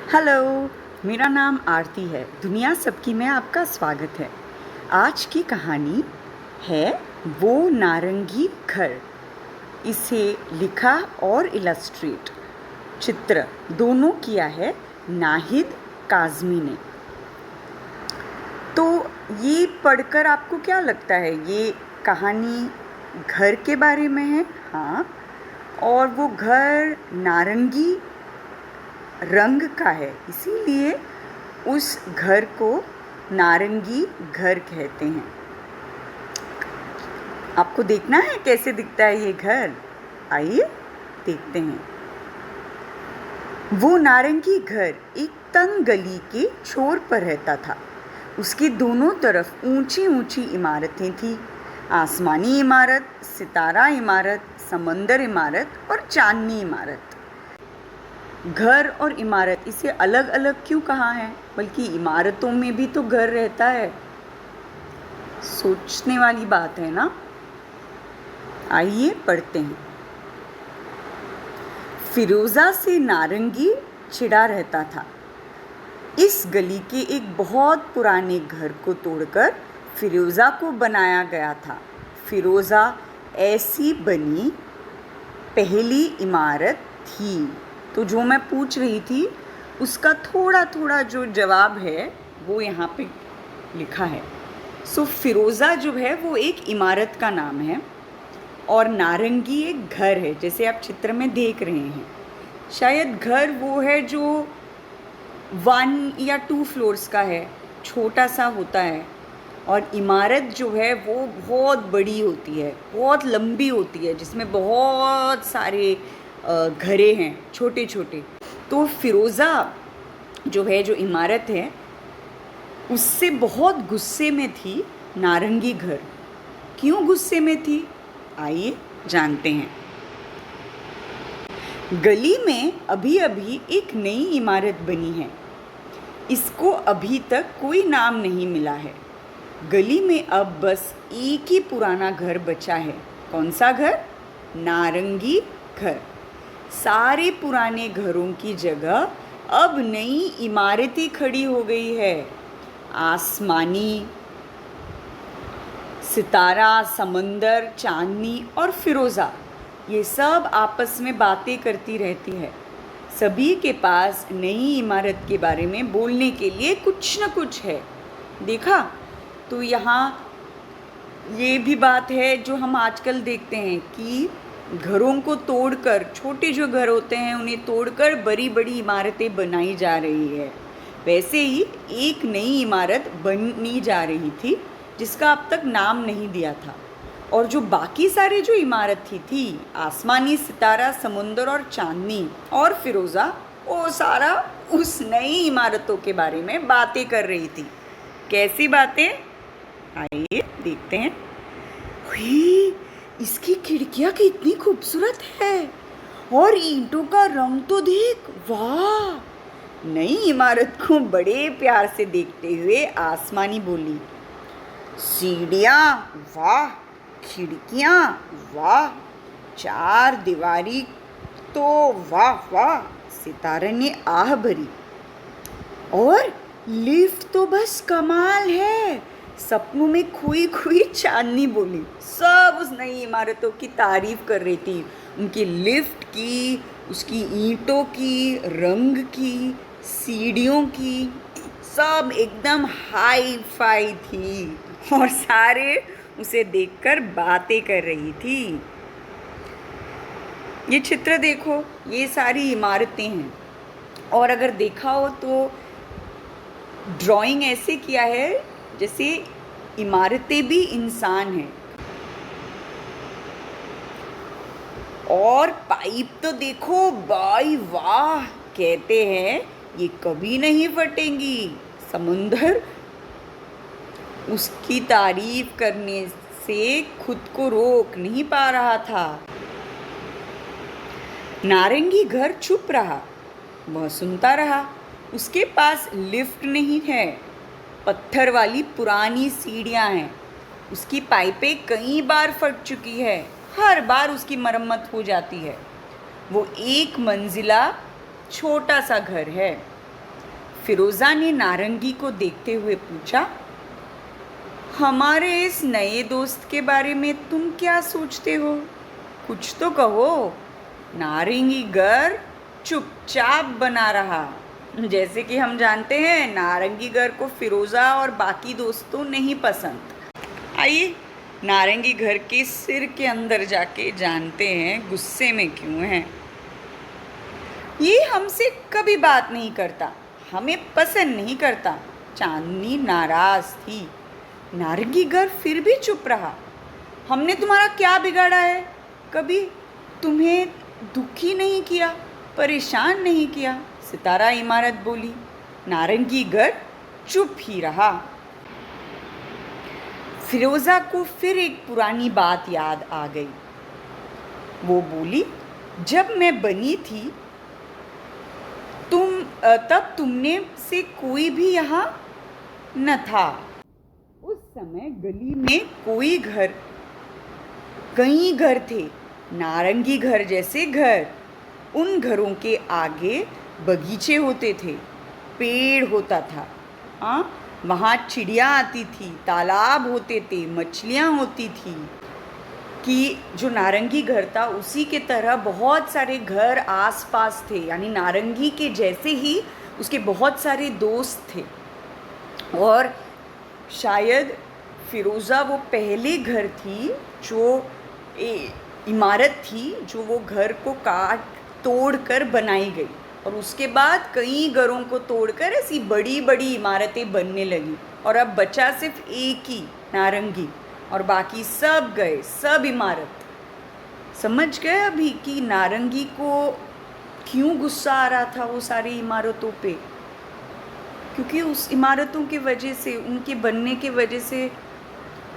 Hello, मेरा नाम आरती है। दुनिया सबकी में आपका स्वागत है। आज की कहानी है वो नारंगी घर। इसे लिखा और इलस्ट्रेट चित्र दोनों किया है नाहिद काज़मी ने। तो ये पढ़कर आपको क्या लगता है? ये कहानी घर के बारे में है। हाँ, और वो घर नारंगी रंग का है, इसीलिए उस घर को नारंगी घर कहते हैं। आपको देखना है कैसे दिखता है ये घर। आइए देखते हैं। वो नारंगी घर एक तंग गली के छोर पर रहता था। उसकी दोनों तरफ ऊंची ऊंची इमारतें थीं। आसमानी इमारत, सितारा इमारत, समंदर इमारत और चांदनी इमारत। घर और इमारत, इसे अलग अलग क्यों कहा है? बल्कि इमारतों में भी तो घर रहता है। सोचने वाली बात है ना। आइए पढ़ते हैं। फिरोज़ा से नारंगी चिढ़ा रहता था। इस गली के एक बहुत पुराने घर को तोड़कर फिरोज़ा को बनाया गया था। फिरोज़ा ऐसी बनी पहली इमारत थी। तो जो मैं पूछ रही थी उसका थोड़ा थोड़ा जो जवाब है वो यहाँ पे लिखा है। सो फिरोज़ा जो है वो एक इमारत का नाम है और नारंगी एक घर है, जैसे आप चित्र में देख रहे हैं। शायद घर वो है जो 1 या 2 फ्लोर्स का है, छोटा सा होता है। और इमारत जो है वो बहुत बड़ी होती है, बहुत लंबी होती है, जिसमें बहुत सारे घरे हैं छोटे छोटे। तो फिरोज़ा जो है, जो इमारत है, उससे बहुत गुस्से में थी नारंगी घर। क्यों गुस्से में थी? आइए जानते हैं। गली में अभी अभी एक नई इमारत बनी है। इसको अभी तक कोई नाम नहीं मिला है। गली में अब बस एक ही पुराना घर बचा है। कौन सा घर? नारंगी घर। सारे पुराने घरों की जगह अब नई इमारतें खड़ी हो गई है। आसमानी, सितारा, समंदर, चांदनी और फिरोज़ा, ये सब आपस में बातें करती रहती है। सभी के पास नई इमारत के बारे में बोलने के लिए कुछ न कुछ है। देखा? तो यहाँ ये भी बात है जो हम आजकल देखते हैं कि घरों को तोड़कर, छोटे जो घर होते हैं उन्हें तोड़कर बड़ी बड़ी इमारतें बनाई जा रही है। वैसे ही एक नई इमारत बनी जा रही थी जिसका अब तक नाम नहीं दिया था। और जो बाकी सारे जो इमारत थी आसमानी, सितारा, समुंदर और चांदनी और फिरोज़ा, वो सारा उस नई इमारतों के बारे में बातें कर रही थी। कैसी बातें? आइए देखते हैं। हुई, इसकी खिड़कियाँ कितनी खूबसूरत है और ईंटों का रंग तो देख। वाह! नई इमारत को बड़े प्यार से देखते हुए आसमानी बोली। सीढ़ियाँ वाह, खिड़कियाँ वाह, 4 दीवारी तो वाह वाह, सितारे ने आह भरी। और लिफ्ट तो बस कमाल है, सपनों में खोई खोई चांदनी बोली। सब उस नई इमारतों की तारीफ कर रही थी, उनकी लिफ्ट की, उसकी ईंटों की, रंग की, सीढ़ियों की, सब एकदम हाई फाई थी और सारे उसे देखकर बातें कर रही थी। ये चित्र देखो, ये सारी इमारतें हैं और अगर देखा हो तो ड्राइंग ऐसे किया है जैसे इमारतें भी इंसान हैं। और पाइप तो देखो, बाई वाह, कहते हैं ये कभी नहीं फटेंगी। समुंदर उसकी तारीफ करने से खुद को रोक नहीं पा रहा था। नारंगी घर चुप रहा, वह सुनता रहा। उसके पास लिफ्ट नहीं है, पत्थर वाली पुरानी सीढ़ियाँ हैं। उसकी पाइपें कई बार फट चुकी है, हर बार उसकी मरम्मत हो जाती है। वो एक मंजिला छोटा सा घर है। फिरोज़ा ने नारंगी को देखते हुए पूछा, हमारे इस नए दोस्त के बारे में तुम क्या सोचते हो? कुछ तो कहो। नारंगी घर चुपचाप बना रहा। जैसे कि हम जानते हैं नारंगी घर को फिरोज़ा और बाकी दोस्तों नहीं पसंद। आइए नारंगी घर के सिर के अंदर जाके जानते हैं गुस्से में क्यों है। ये हमसे कभी बात नहीं करता, हमें पसंद नहीं करता। चांदनी नाराज थी। नारंगी घर फिर भी चुप रहा। हमने तुम्हारा क्या बिगाड़ा है? कभी तुम्हें दुखी नहीं किया, परेशान नहीं किया। सितारा इमारत बोली। नारंगी घर चुप ही रहा। फिरोज़ा को फिर एक पुरानी बात याद आ गई। वो बोली, जब मैं बनी थी तब तुमने से कोई भी यहाँ न था। उस समय गली में कई घर थे, नारंगी घर जैसे घर। उन घरों के आगे बगीचे होते थे, पेड़ होता था। वहाँ चिड़िया आती थी, तालाब होते थे, मछलियाँ होती थी। कि जो नारंगी घर था उसी के तरह बहुत सारे घर आसपास थे, यानी नारंगी के जैसे ही उसके बहुत सारे दोस्त थे। और शायद फिरोज़ा वो पहले घर थी जो इमारत थी जो वो घर को काट तोड़ कर बनाई गई, और उसके बाद कई घरों को तोड़कर ऐसी बड़ी बड़ी इमारतें बनने लगी। और अब बचा सिर्फ एक ही नारंगी, और बाकी सब गए, सब इमारत। समझ गए अभी कि नारंगी को क्यों गुस्सा आ रहा था वो सारी इमारतों पे? क्योंकि उस इमारतों की वजह से, उनके बनने के वजह से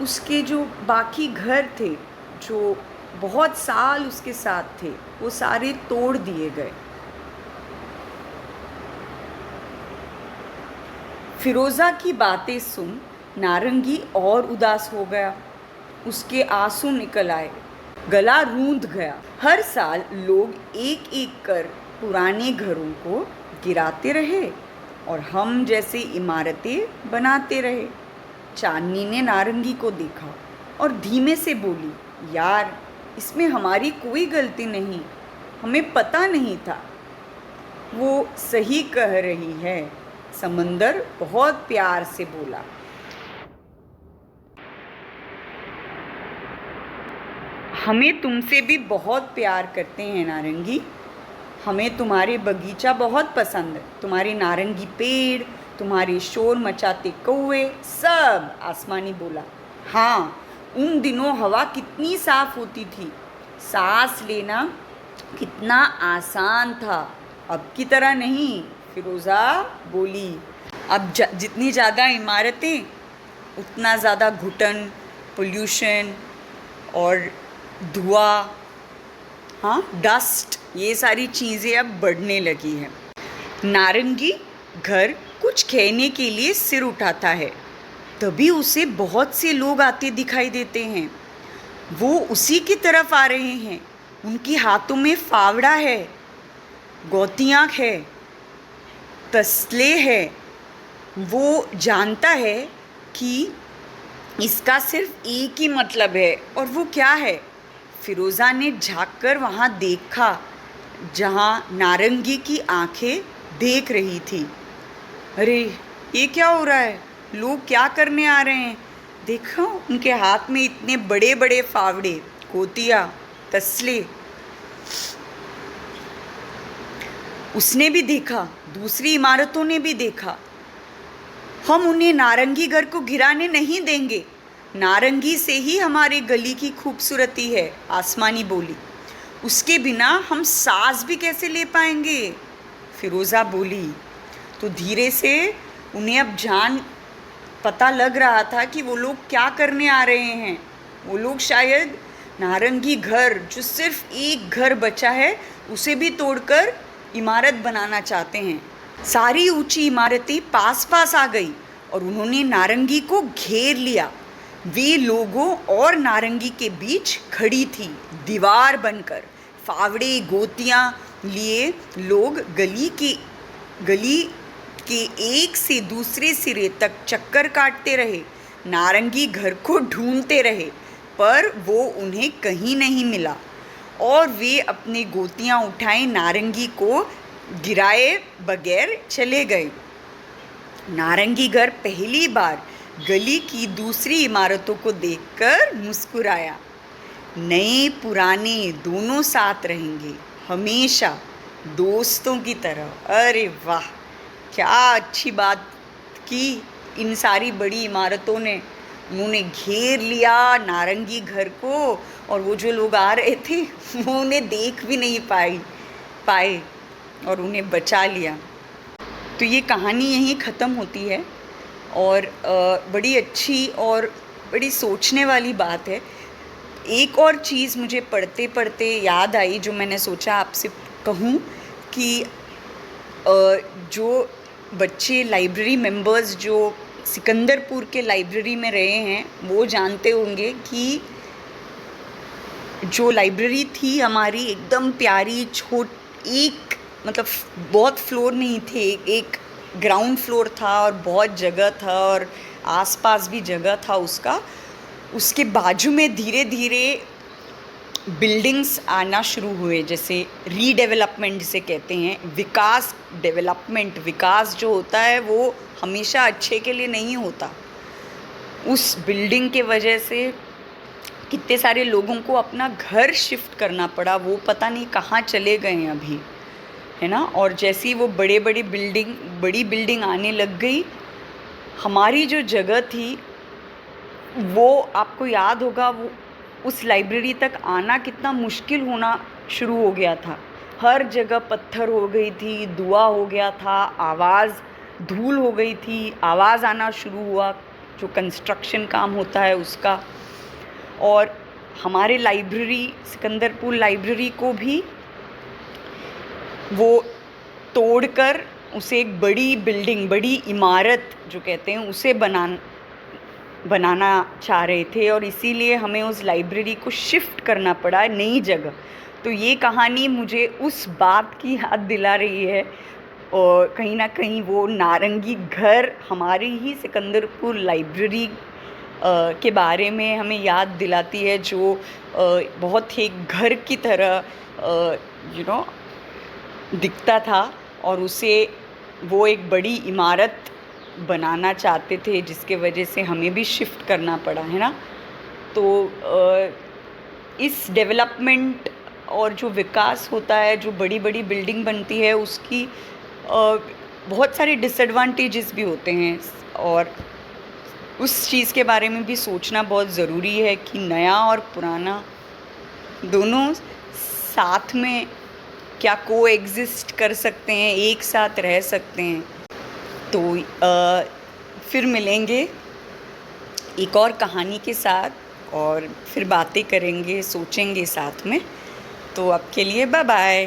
उसके जो बाकी घर थे जो बहुत साल उसके साथ थे वो सारे तोड़ दिए गए। फिरोज़ा की बातें सुन नारंगी और उदास हो गया। उसके आंसू निकल आए, गला रूंध गया। हर साल लोग एक एक कर पुराने घरों को गिराते रहे और हम जैसे इमारतें बनाते रहे। चांदनी ने नारंगी को देखा और धीमे से बोली, यार इसमें हमारी कोई गलती नहीं, हमें पता नहीं था। वो सही कह रही है, समंदर बहुत प्यार से बोला। हमें तुमसे भी बहुत प्यार करते हैं नारंगी। हमें तुम्हारे बगीचा बहुत पसंद है, तुम्हारे नारंगी पेड़, तुम्हारे शोर मचाते कौवे, सब। आसमानी बोला। हाँ, उन दिनों हवा कितनी साफ होती थी, सांस लेना कितना आसान था, अब की तरह नहीं। फिरोज़ा बोली। अब जितनी ज़्यादा इमारतें उतना ज़्यादा घुटन, पोल्यूशन और धुआं, डस्ट, ये सारी चीज़ें अब बढ़ने लगी हैं। नारंगी घर कुछ कहने के लिए सिर उठाता है, तभी उसे बहुत से लोग आते दिखाई देते हैं। वो उसी की तरफ आ रहे हैं। उनके हाथों में फावड़ा है, गोतियाँ है, तसले है। वो जानता है कि इसका सिर्फ एक ही मतलब है, और वो क्या है? फिरोज़ा ने झांककर वहाँ देखा जहाँ नारंगी की आंखें देख रही थी। अरे ये क्या हो रहा है? लोग क्या करने आ रहे हैं? देखो उनके हाथ में इतने बड़े बड़े फावड़े, गोतियाँ, तसले। उसने भी देखा, दूसरी इमारतों ने भी देखा। हम उन्हें नारंगी घर को गिराने नहीं देंगे। नारंगी से ही हमारे गली की खूबसूरती है, आसमानी बोली। उसके बिना हम सांस भी कैसे ले पाएंगे? फिरोज़ा बोली। तो धीरे से उन्हें अब पता लग रहा था कि वो लोग क्या करने आ रहे हैं। वो लोग शायद नारंगी घर, जो सिर्फ एक घर बचा है, उसे भी तोड़कर इमारत बनाना चाहते हैं। सारी ऊंची इमारतें पास पास आ गई और उन्होंने नारंगी को घेर लिया। वे लोगों और नारंगी के बीच खड़ी थी, दीवार बनकर। फावड़े, गोतियाँ लिए लोग गली उसके एक से दूसरे सिरे तक चक्कर काटते रहे, नारंगी घर को ढूंढते रहे, पर वो उन्हें कहीं नहीं मिला और वे अपने गोतियां उठाए नारंगी को गिराए बगैर चले गए। नारंगी घर पहली बार गली की दूसरी इमारतों को देखकर मुस्कुराया। नए पुराने दोनों साथ रहेंगे हमेशा, दोस्तों की तरह। अरे वाह, क्या अच्छी बात की। इन सारी बड़ी इमारतों ने उन्होंने घेर लिया नारंगी घर को, और वो जो लोग आ रहे थे वो उन्हें देख भी नहीं पाए और उन्हें बचा लिया। तो ये कहानी यहीं ख़त्म होती है और बड़ी अच्छी और बड़ी सोचने वाली बात है। एक और चीज़ मुझे पढ़ते पढ़ते याद आई जो मैंने सोचा आपसे कहूँ कि जो बच्चे लाइब्रेरी मेंबर्स जो सिकंदरपुर के लाइब्रेरी में रहे हैं वो जानते होंगे कि जो लाइब्रेरी थी हमारी एकदम प्यारी, एक मतलब बहुत फ्लोर नहीं थे, एक ग्राउंड फ्लोर था और बहुत जगह था और आसपास भी जगह था उसका। उसके बाजू में धीरे धीरे बिल्डिंग्स आना शुरू हुए, जैसे रीडेवलपमेंट जिसे कहते हैं, विकास। डेवलपमेंट, विकास जो होता है वो हमेशा अच्छे के लिए नहीं होता। उस बिल्डिंग के वजह से कितने सारे लोगों को अपना घर शिफ्ट करना पड़ा, वो पता नहीं कहाँ चले गए हैं अभी, है ना। और जैसे ही वो बड़ी बिल्डिंग आने लग गई, हमारी जो जगह थी वो आपको याद होगा, वो उस लाइब्रेरी तक आना कितना मुश्किल होना शुरू हो गया था। हर जगह पत्थर हो गई थी, धुआं हो गया था, धूल हो गई थी, आवाज़ आना शुरू हुआ जो कंस्ट्रक्शन काम होता है उसका। और हमारे लाइब्रेरी, सिकंदरपुर लाइब्रेरी को भी वो तोड़कर उसे एक बड़ी बिल्डिंग, बड़ी इमारत जो कहते हैं उसे बनाना चाह रहे थे, और इसीलिए हमें उस लाइब्रेरी को शिफ्ट करना पड़ा नई जगह। तो ये कहानी मुझे उस बात की याद दिला रही है, और कहीं ना कहीं वो नारंगी घर हमारी ही सिकंदरपुर लाइब्रेरी के बारे में हमें याद दिलाती है, जो बहुत ही घर की तरह दिखता था, और उसे वो एक बड़ी इमारत बनाना चाहते थे जिसके वजह से हमें भी शिफ्ट करना पड़ा, है ना। तो इस डेवलपमेंट और जो विकास होता है, जो बड़ी बिल्डिंग बनती है, उसकी बहुत सारे डिसएडवांटेजेस भी होते हैं, और उस चीज़ के बारे में भी सोचना बहुत ज़रूरी है कि नया और पुराना दोनों साथ में क्या कोएग्जिस्ट कर सकते हैं, एक साथ रह सकते हैं। तो फिर मिलेंगे एक और कहानी के साथ, और फिर बातें करेंगे, सोचेंगे साथ में। तो अब के लिए बाय बाय।